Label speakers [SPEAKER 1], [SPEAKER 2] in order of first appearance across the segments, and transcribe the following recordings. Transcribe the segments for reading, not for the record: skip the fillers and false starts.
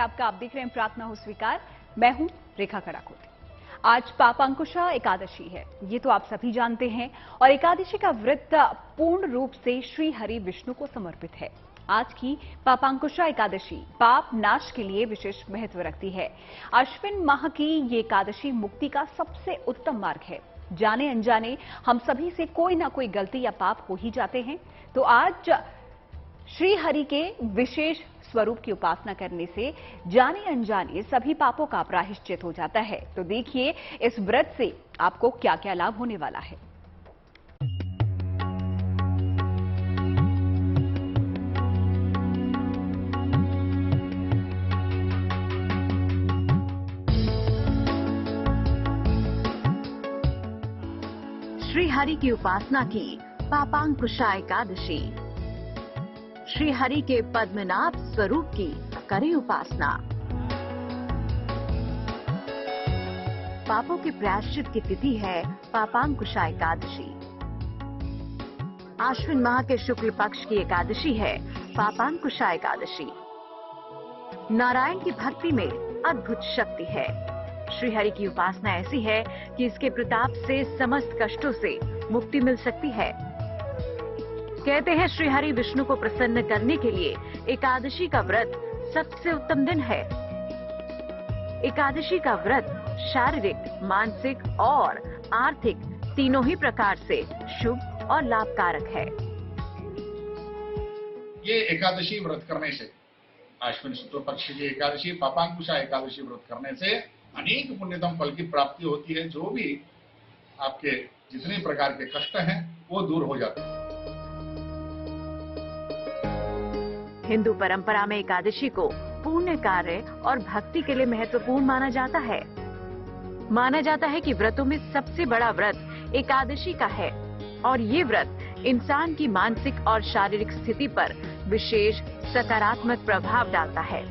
[SPEAKER 1] आपका। आप देख रहे हैं प्रार्थना हो स्वीकार। मैं हूं रेखा कड़ाकोटी। आज पापांकुशा एकादशी है, ये तो आप सभी जानते हैं। और एकादशी का व्रत पूर्ण रूप से श्री हरि विष्णु को समर्पित है। आज की पापांकुशा एकादशी पाप नाश के लिए विशेष महत्व रखती है। अश्विन माह की ये एकादशी मुक्ति का सबसे उत्तम मार्ग है। जाने अनजाने हम सभी से कोई ना कोई गलती या पाप हो ही जाते हैं। तो आज श्री हरि के विशेष स्वरूप की उपासना करने से जाने अनजाने सभी पापों का प्रायश्चित हो जाता है। तो देखिए इस व्रत से आपको क्या क्या लाभ होने वाला है।
[SPEAKER 2] श्री हरि की उपासना की पापांकुशा एकादशी। श्री हरि के पद्मनाभ स्वरूप की करें उपासना। पापों के प्रायश्चित की तिथि है पापांकुशा एकादशी। आश्विन माह के शुक्ल पक्ष की एकादशी है पापांकुशा एकादशी। नारायण की भक्ति में अद्भुत शक्ति है। श्री हरि की उपासना ऐसी है कि इसके प्रताप से समस्त कष्टों से मुक्ति मिल सकती है। कहते हैं श्री हरि विष्णु को प्रसन्न करने के लिए एकादशी का व्रत सबसे उत्तम दिन है। एकादशी का व्रत शारीरिक, मानसिक और आर्थिक तीनों ही प्रकार से शुभ और लाभकारक है।
[SPEAKER 3] ये एकादशी व्रत करने से, आश्विन शुक्ल पक्ष की एकादशी पापांकुशा एकादशी व्रत करने से अनेक पुण्यतम फल की प्राप्ति होती है। जो भी आपके जितने प्रकार के कष्ट हैं वो दूर हो जाते हैं।
[SPEAKER 2] हिंदू परंपरा में एकादशी को पुण्य कार्य और भक्ति के लिए महत्वपूर्ण माना जाता है। माना जाता है कि व्रतों में सबसे बड़ा व्रत एकादशी का है और ये व्रत इंसान की मानसिक और शारीरिक स्थिति पर विशेष सकारात्मक प्रभाव डालता है।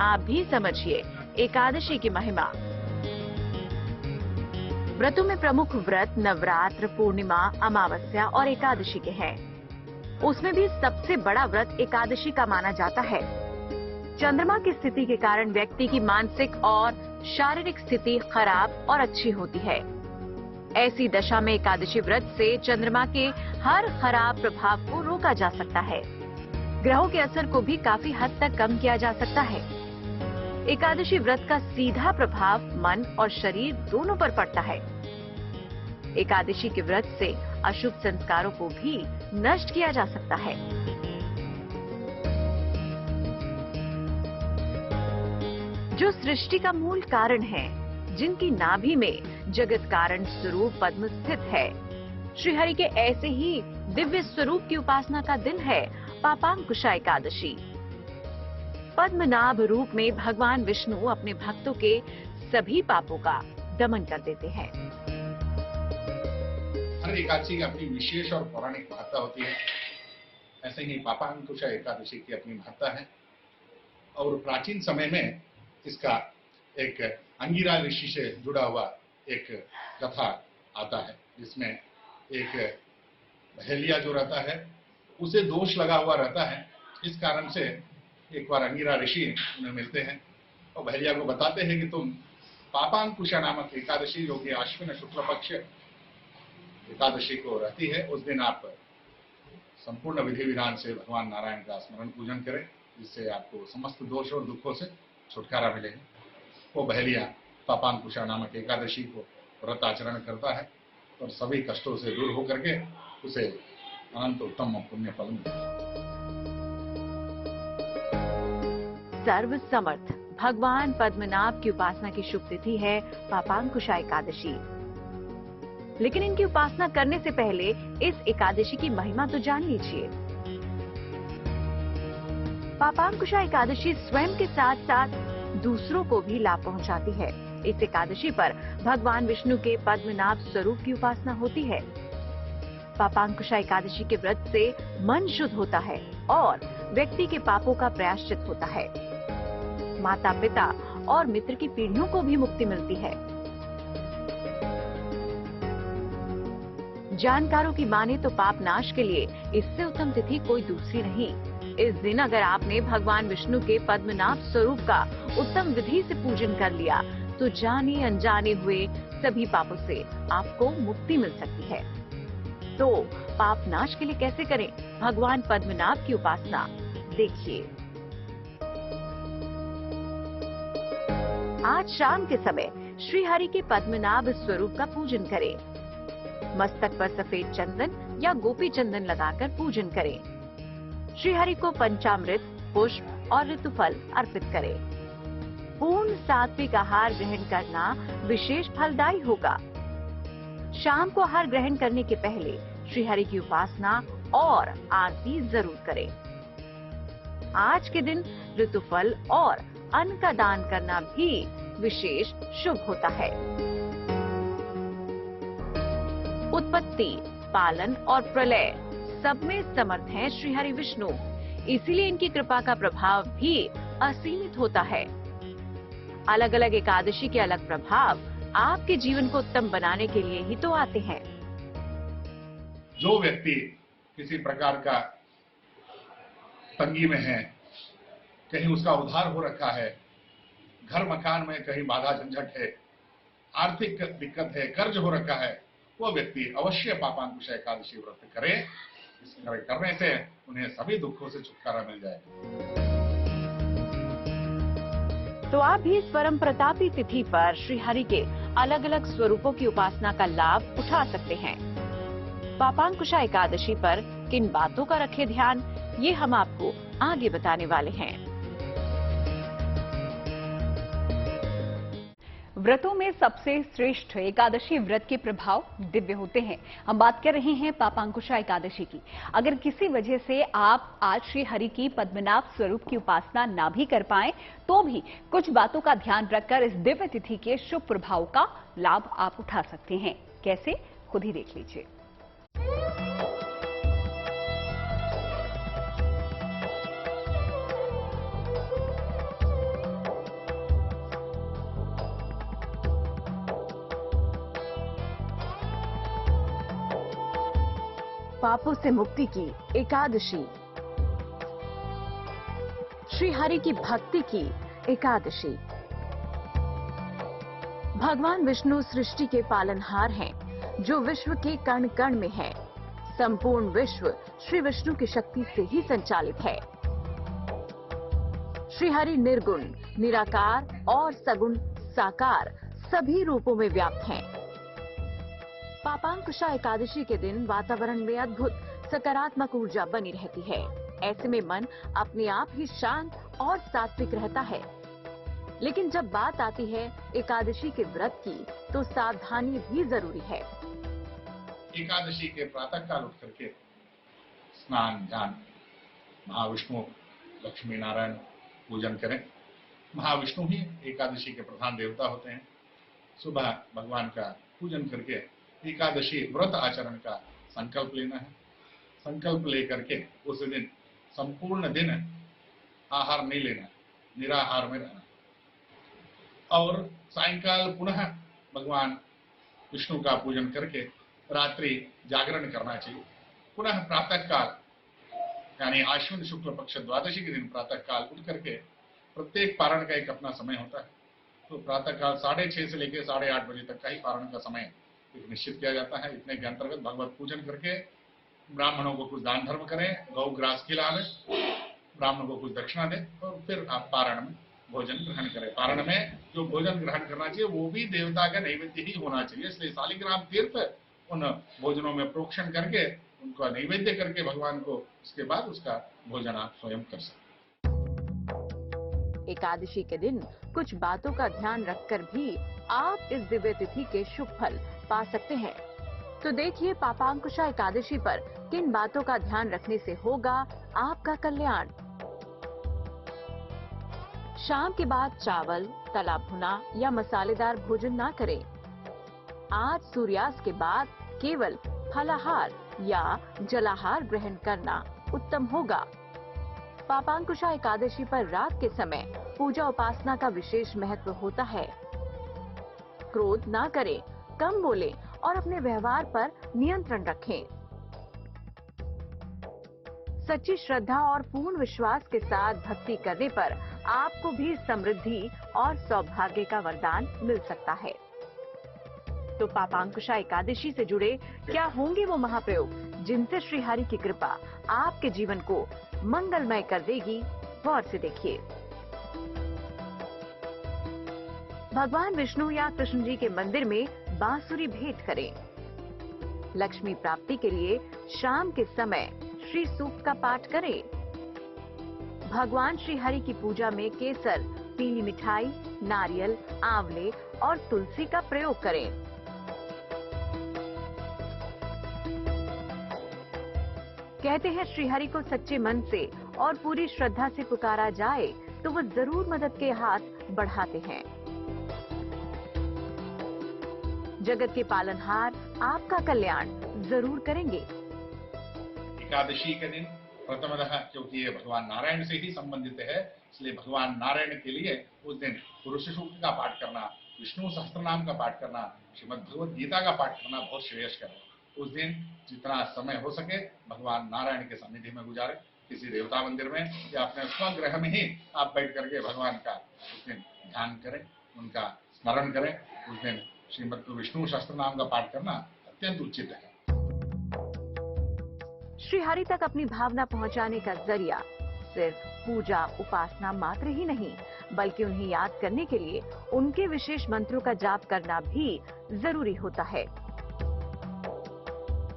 [SPEAKER 2] आप भी समझिए एकादशी की महिमा। व्रतों में प्रमुख व्रत नवरात्र, पूर्णिमा, अमावस्या और एकादशी के हैं। उसमें भी सबसे बड़ा व्रत एकादशी का माना जाता है। चंद्रमा की स्थिति के कारण व्यक्ति की मानसिक और शारीरिक स्थिति खराब और अच्छी होती है। ऐसी दशा में एकादशी व्रत से चंद्रमा के हर खराब प्रभाव को रोका जा सकता है। ग्रहों के असर को भी काफी हद तक कम किया जा सकता है। एकादशी व्रत का सीधा प्रभाव मन और शरीर दोनों पर पड़ता है। एकादशी के व्रत से अशुभ संस्कारों को भी नष्ट किया जा सकता है। जो सृष्टि का मूल कारण है, जिनकी नाभि में जगत कारण स्वरूप पद्म स्थित है, श्री हरि के ऐसे ही दिव्य स्वरूप की उपासना का दिन है पापांकुशा एकादशी। पद्मनाभ रूप में भगवान विष्णु अपने भक्तों के सभी पापों का दमन कर देते हैं।
[SPEAKER 3] हर एकादशी की अपनी विशेष और पौराणिक महत्ता होती है। ऐसे ही पापांकुशा एकादशी की अपनी महत्ता है। और प्राचीन समय में इसका एक अंगिरा ऋषि से जुड़ा हुआ एक कथा आता है, जिसमें एक बहेलिया जो रहता है उसे दोष लगा हुआ रहता है। इस कारण से एक बार अंगिरा ऋषि उन्हें मिलते हैं और बहेलिया को बताते हैं कि तुम पापांकुशा नामक एकादशी, जो कि आश्विन शुक्ल पक्ष एकादशी को रहती है, उस दिन आप संपूर्ण विधि विधान से भगवान नारायण का स्मरण पूजन करें, जिससे आपको समस्त दोष और दुखों से छुटकारा मिलेगा। वो बहेलिया पापांकुशा नामक एकादशी को व्रत आचरण करता है और सभी कष्टों से दूर होकर के उसे अनंत उत्तम पुण्य फल मिलता है।
[SPEAKER 2] सर्व समर्थ भगवान पद्मनाभ की उपासना की शुभ तिथि है पापांकुशा एकादशी। लेकिन इनकी उपासना करने से पहले इस एकादशी की महिमा तो जान लीजिए। पापांकुशा एकादशी स्वयं के साथ साथ दूसरों को भी लाभ पहुंचाती है। इस एकादशी पर भगवान विष्णु के पद्मनाभ स्वरूप की उपासना होती है। पापांकुशा एकादशी के व्रत से मन शुद्ध होता है और व्यक्ति के पापों का प्रायश्चित होता है। माता पिता और मित्र की पीढ़ियों को भी मुक्ति मिलती है। जानकारों की माने तो पाप नाश के लिए इससे उत्तम तिथि कोई दूसरी नहीं। इस दिन अगर आपने भगवान विष्णु के पद्मनाभ स्वरूप का उत्तम विधि से पूजन कर लिया तो जाने अनजाने हुए सभी पापों से आपको मुक्ति मिल सकती है। तो पाप नाश के लिए कैसे करें भगवान पद्मनाभ की उपासना, देखिए। आज शाम के समय श्री हरि के पद्मनाभ स्वरूप का पूजन करें। मस्तक पर सफेद चंदन या गोपी चंदन लगाकर पूजन करें। श्री हरि को पंचामृत, पुष्प और ऋतुफल अर्पित करें। पूर्ण सात्विक आहार ग्रहण करना विशेष फलदायी होगा। शाम को आहार ग्रहण करने के पहले श्री हरि की उपासना और आरती जरूर करें। आज के दिन ऋतुफल और अन्न का दान करना भी विशेष शुभ होता है। उत्पत्ति, पालन और प्रलय सब में समर्थ हैं श्री हरि विष्णु, इसीलिए इनकी कृपा का प्रभाव भी असीमित होता है। अलग अलग एकादशी के अलग प्रभाव आपके जीवन को उत्तम बनाने के लिए ही तो आते हैं।
[SPEAKER 3] जो व्यक्ति किसी प्रकार का तंगी में है, कहीं उसका उधार हो रखा है, घर मकान में कहीं बाधा झंझट है, आर्थिक दिक्कत है, कर्ज हो रखा है, वो व्यक्ति अवश्य पापांकुश एकादशी व्रत करे। इस करने से उन्हें सभी दुखों से छुटकारा मिल जाएगा।
[SPEAKER 2] तो आप भी इस परम प्रतापी तिथि पर श्री हरि के अलग अलग स्वरूपों की उपासना का लाभ उठा सकते हैं। पापांकुशा एकादशी पर किन बातों का रखें ध्यान, ये हम आपको आगे बताने वाले हैं।
[SPEAKER 1] व्रतों में सबसे श्रेष्ठ एकादशी व्रत के प्रभाव दिव्य होते हैं। हम बात कर रहे हैं पापांकुशा एकादशी की। अगर किसी वजह से आप आज श्री हरि की पद्मनाभ स्वरूप की उपासना ना भी कर पाएं, तो भी कुछ बातों का ध्यान रखकर इस दिव्य तिथि के शुभ प्रभाव का लाभ आप उठा सकते हैं। कैसे, खुद ही देख लीजिए।
[SPEAKER 2] पापों से मुक्ति की एकादशी, श्री हरि की भक्ति की एकादशी। भगवान विष्णु सृष्टि के पालनहार हैं, जो विश्व के कण कण में है। संपूर्ण विश्व श्री विष्णु की शक्ति से ही संचालित है। श्री हरि निर्गुण, निराकार और सगुण साकार सभी रूपों में व्याप्त हैं। पापांकुशा एकादशी के दिन वातावरण में अद्भुत सकारात्मक ऊर्जा बनी रहती है। ऐसे में मन अपने आप ही शांत और सात्विक रहता है। लेकिन जब बात आती है एकादशी के व्रत की, तो सावधानी भी जरूरी है।
[SPEAKER 3] एकादशी के प्रातः काल उठ करके स्नान, ध्यान, महाविष्णु, लक्ष्मी नारायण पूजन करें। महाविष्णु ही एकादशी के प्रधान देवता होते हैं। सुबह भगवान का पूजन करके एकादशी व्रत आचरण का संकल्प लेना है। संकल्प लेकर के उस दिन संपूर्ण दिन आहार नहीं लेना, निराहार में रहना और सायंकाल पुनः भगवान विष्णु का पूजन करके रात्रि जागरण करना चाहिए। पुनः प्रातः काल यानी आश्विन शुक्ल पक्ष द्वादशी के दिन प्रातः काल उठ करके प्रत्येक पारण का एक अपना समय होता है। तो प्रातः काल 6:30 से लेकर 8:30 बजे तक का ही पारण का समय एक निश्चित किया जाता है। इतने के अंतर्गत भगवत पूजन करके ब्राह्मणों को कुछ दान धर्म करें, गौ ग्रास खिलाएं, ब्राह्मणों को कुछ दक्षिणा दें और फिर आप पारण में भोजन ग्रहण करें। पारण में जो भोजन ग्रहण करना चाहिए वो भी देवता का नैवेद्य ही होना चाहिए। इसलिए शालिग्राम तीर्थ उन भोजनों में प्रोक्षण करके उनका नैवेद्य करके भगवान को, उसके बाद उसका भोजन आप स्वयं कर सकते।
[SPEAKER 2] एकादशी के दिन कुछ बातों का ध्यान रखकर भी आप इस दिव्य तिथि के शुभ फल पा सकते हैं। तो देखिए पापांकुशा एकादशी पर किन बातों का ध्यान रखने से होगा आपका कल्याण। शाम के बाद चावल, तला भुना या मसालेदार भोजन ना करें। आज सूर्यास्त के बाद केवल फलाहार या जलाहार ग्रहण करना उत्तम होगा। पापांकुशा एकादशी पर रात के समय पूजा उपासना का विशेष महत्व होता है। क्रोध ना करें, कम बोलें और अपने व्यवहार पर नियंत्रण रखें। सच्ची श्रद्धा और पूर्ण विश्वास के साथ भक्ति करने पर आपको भी समृद्धि और सौभाग्य का वरदान मिल सकता है। तो पापांकुशा एकादशी से जुड़े क्या होंगे वो महाप्रयोग जिनसे श्री हरि की कृपा आपके जीवन को मंगलमय कर देगी? गौर से देखिए। भगवान विष्णु या कृष्ण जी के मंदिर में बांसुरी भेंट करें। लक्ष्मी प्राप्ति के लिए शाम के समय श्री सूक्त का पाठ करें। भगवान श्री हरि की पूजा में केसर, पीली मिठाई, नारियल, आंवले और तुलसी का प्रयोग करें। कहते हैं श्री हरि को सच्चे मन से और पूरी श्रद्धा से पुकारा जाए तो वो जरूर मदद के हाथ बढ़ाते हैं। जगत के पालनहार आपका कल्याण जरूर करेंगे।
[SPEAKER 3] एकादशी के दिन प्रथमतः क्योंकि ये भगवान नारायण से ही संबंधित है, इसलिए भगवान नारायण के लिए उस दिन पुरुष सूक्त का पाठ करना, विष्णु सहस्त्रनाम का पाठ करना, श्रीमद् भगवद गीता का पाठ करना बहुत श्रेयस्कर है। उस दिन जितना समय हो सके भगवान नारायण के सन्निधि में गुजारे, किसी देवता मंदिर में या अपने स्वगृह में ही आप बैठ करके भगवान का उस दिन ध्यान करें, उनका स्मरण करें। उस दिन श्रीमद् विष्णु सहस्त्रनाम का पाठ करना अत्यंत उचित है।
[SPEAKER 2] श्री हरि तक अपनी भावना पहुंचाने का जरिया सिर्फ पूजा उपासना मात्र ही नहीं, बल्कि उन्हें याद करने के लिए उनके विशेष मंत्रों का जाप करना भी जरूरी होता है।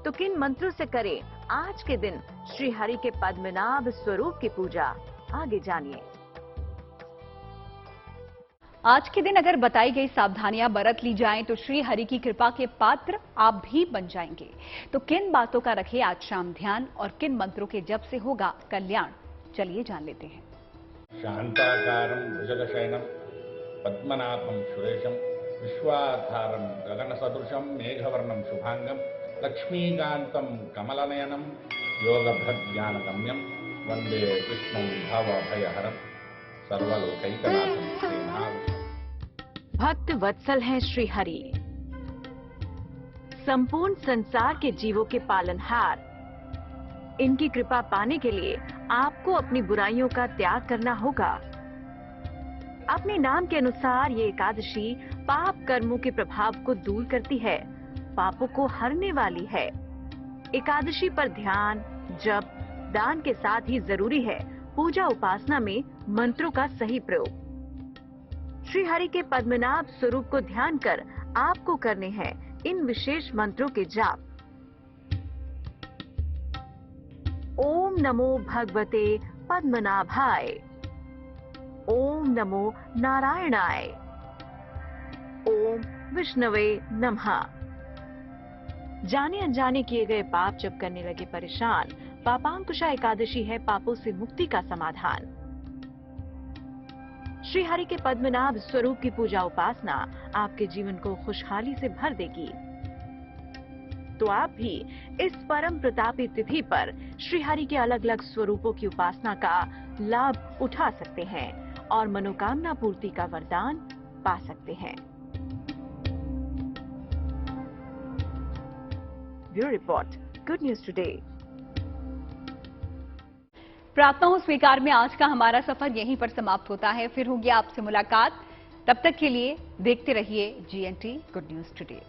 [SPEAKER 2] तो किन मंत्रों से करें आज के दिन श्री हरि के पद्मनाभ स्वरूप की पूजा? आगे जानिए।
[SPEAKER 1] आज के दिन अगर बताई गई सावधानियां बरत ली जाएं तो श्री हरि की कृपा के पात्र आप भी बन जाएंगे। तो किन बातों का रखें आज शाम ध्यान और किन मंत्रों के जप से होगा कल्याण? चलिए जान लेते हैं।
[SPEAKER 3] शांताकारं भुजगशयनं पद्मनाभं सुरेशं विश्वाधारं गगनसदृशं मेघवर्णं शुभांगं लक्ष्मीकान्तं कमलनयनं योगभ्रज्ञानगम्यं वंदे विष्णुं भवभयहरं सर्वलोकैकनाथं श्रीनाथ।
[SPEAKER 2] भक्त वत्सल हैं श्री हरि, संपूर्ण संसार के जीवों के पालनहार। इनकी कृपा पाने के लिए आपको अपनी बुराइयों का त्याग करना होगा। अपने नाम के अनुसार ये एकादशी पाप कर्मों के प्रभाव को दूर करती है, पापों को हरने वाली है। एकादशी पर ध्यान, जप, दान के साथ ही जरूरी है पूजा उपासना में मंत्रों का सही प्रयोग। श्री हरि के पद्मनाभ स्वरूप को ध्यान कर आपको करने हैं इन विशेष मंत्रों के जाप। ओम नमो भगवते पद्मनाभाय, ओम नमो नारायणाय, ओम विष्णवे नमः। जाने अनजाने किए गए पाप जब करने लगे परेशान, पापांकुशा एकादशी है पापों से मुक्ति का समाधान। श्री हरि के पद्मनाभ स्वरूप की पूजा उपासना आपके जीवन को खुशहाली से भर देगी। तो आप भी इस परम प्रतापी तिथि पर श्री हरि के अलग अलग स्वरूपों की उपासना का लाभ उठा सकते हैं और मनोकामना पूर्ति का वरदान पा सकते हैं। Bureau report, good news today.
[SPEAKER 1] प्रार्थनाओं स्वीकार में आज का हमारा सफर यहीं पर समाप्त होता है। फिर होगी आपसे मुलाकात। तब तक के लिए देखते रहिए GNT गुड न्यूज टुडे।